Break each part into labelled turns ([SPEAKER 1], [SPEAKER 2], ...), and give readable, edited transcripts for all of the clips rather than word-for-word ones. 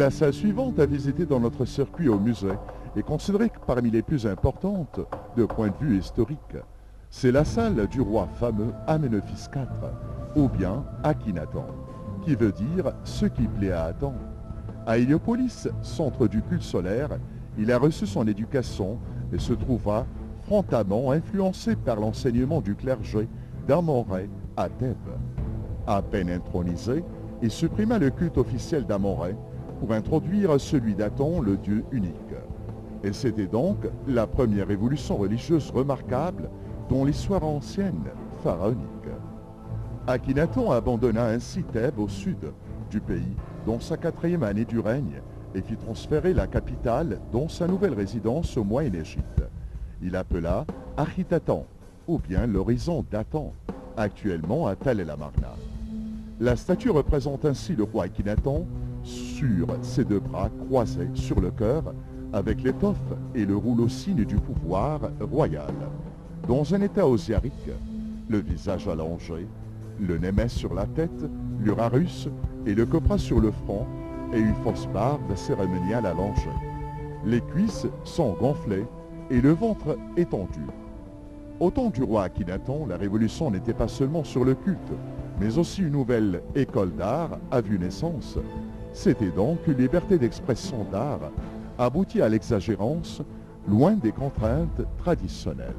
[SPEAKER 1] La salle suivante à visiter dans notre circuit au musée est considérée parmi les plus importantes de point de vue historique. C'est la salle du roi fameux Amenophis IV, ou bien Akhenaton, qui veut dire « ce qui plaît à Adam ». À Héliopolis, centre du culte solaire, il a reçu son éducation et se trouva frontalement influencé par l'enseignement du clergé d'Amon-Rê à Thèbes. À peine intronisé, il supprima le culte officiel d'Amon-Rê pour introduire celui d'Aton, le dieu unique. Et c'était donc la première révolution religieuse remarquable dont l'histoire ancienne pharaonique. Akhenaton abandonna ainsi Thèbes au sud du pays, dans sa 4e année du règne, et fit transférer la capitale dans sa nouvelle résidence au Moyen-Égypte. Il appela Architaton, ou bien l'horizon d'Atan, actuellement à Tel el-Amarna. La statue représente ainsi le roi Akhenaton sur ses 2 bras croisés sur le cœur, avec l'étoffe et le rouleau signe du pouvoir royal. Dans un état osiarique, le visage allongé, le némès sur la tête, l'urarus et le copra sur le front, et une fausse barbe cérémoniale allongée. Les cuisses sont gonflées et le ventre étendu. Au temps du roi Akhenaton, la révolution n'était pas seulement sur le culte, mais aussi une nouvelle école d'art a vu naissance. C'était donc une liberté d'expression d'art aboutie à l'exagérance, loin des contraintes traditionnelles.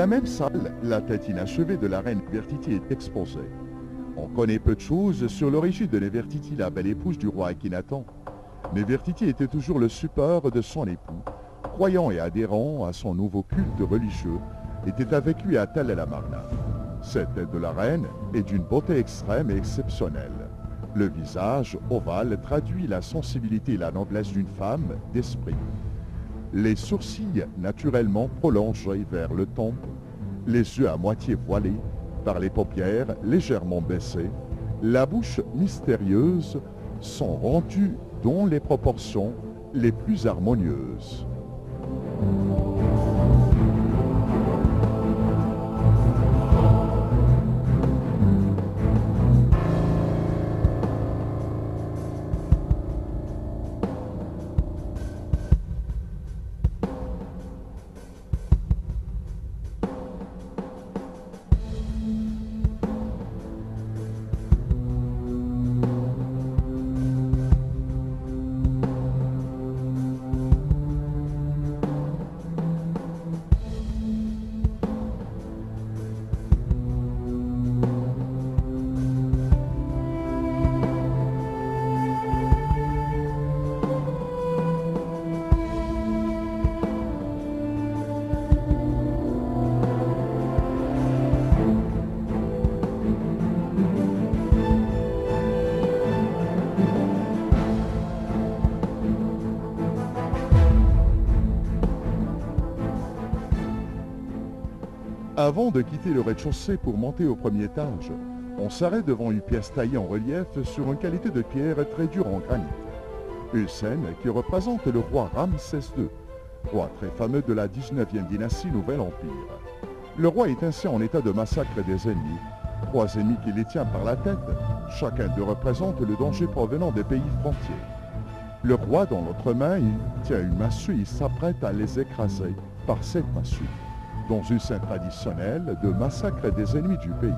[SPEAKER 1] la même salle, la tête inachevée de la reine Néfertiti est exposée. On connaît peu de choses sur l'origine de Néfertiti, la belle épouse du roi Akhenaton. Néfertiti était toujours le support de son époux, croyant et adhérant à son nouveau culte religieux, était avec lui à Tel el Amarna. Cette tête de la reine est d'une beauté extrême et exceptionnelle. Le visage ovale traduit la sensibilité et la noblesse d'une femme d'esprit. Les sourcils naturellement prolongés vers le temple, les yeux à moitié voilés, par les paupières légèrement baissées, la bouche mystérieuse sont rendues dans les proportions les plus harmonieuses. Avant de quitter le rez-de-chaussée pour monter au premier étage, on s'arrête devant une pièce taillée en relief sur une qualité de pierre très dure en granit. Une scène qui représente le roi Ramsès II, roi très fameux de la 19e dynastie Nouvel Empire. Le roi est ainsi en état de massacre des ennemis, 3 ennemis qui les tient par la tête, chacun d'eux représente le danger provenant des pays frontiers. Le roi, dans l'autre main, il tient une massue et il s'apprête à les écraser par cette massue, dans une scène traditionnelle de massacre des ennemis du pays.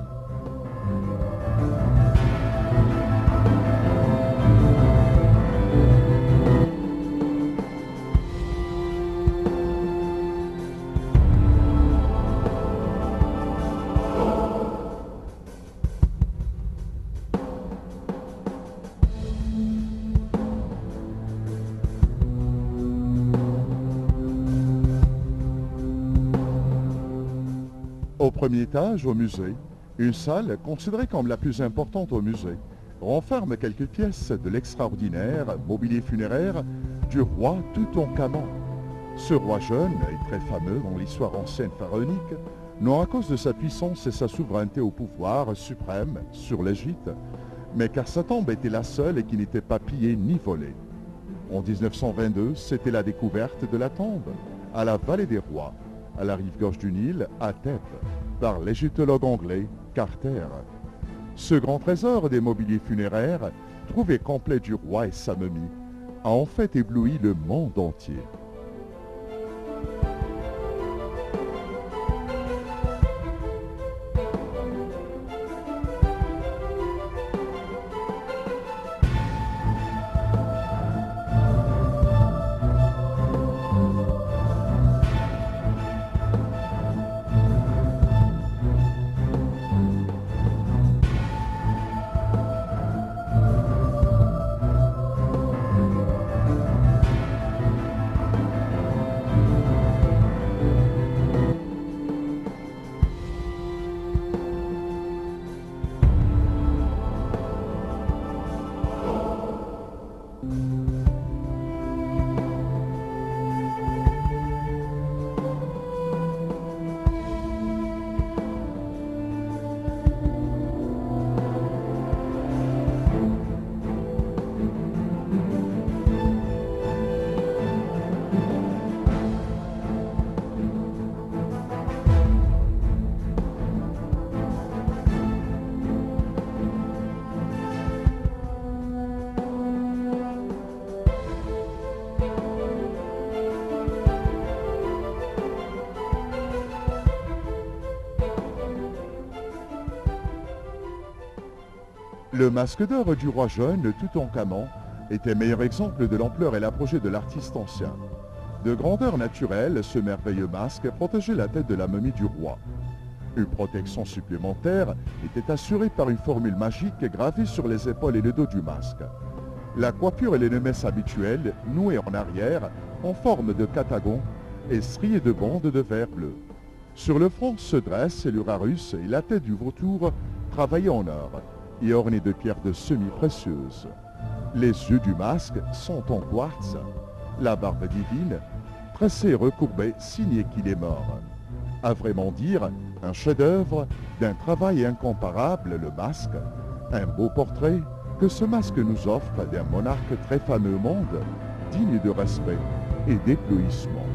[SPEAKER 1] Au premier étage, au musée, une salle, considérée comme la plus importante au musée, renferme quelques pièces de l'extraordinaire mobilier funéraire du roi Toutankhamon. Ce roi jeune et très fameux dans l'histoire ancienne pharaonique, non à cause de sa puissance et sa souveraineté au pouvoir suprême sur l'Égypte, mais car sa tombe était la seule et qui n'était pas pillée ni volée. En 1922, c'était la découverte de la tombe, à la Vallée des Rois, à la rive gauche du Nil, à Thèbes, par l'égyptologue anglais Carter. Ce grand trésor des mobiliers funéraires, trouvé complet du roi et sa momie, a en fait ébloui le monde entier. Le masque d'or du roi jeune Toutankhamon était meilleur exemple de l'ampleur et l'apogée de l'artiste ancien. De grandeur naturelle, ce merveilleux masque protégeait la tête de la momie du roi. Une protection supplémentaire était assurée par une formule magique gravée sur les épaules et le dos du masque. La coiffure et les messes habituelles, nouées en arrière, en forme de catagon et striées de bandes de verre bleu. Sur le front se dresse l'urarus et la tête du vautour travaillée en or et ornée de pierres de semi-précieuses. Les yeux du masque sont en quartz. La barbe divine, tressée et recourbée, signe qu'il est mort. À vraiment dire, un chef-d'œuvre d'un travail incomparable, le masque, un beau portrait que ce masque nous offre d'un monarque très fameux au monde, digne de respect et d'éblouissement.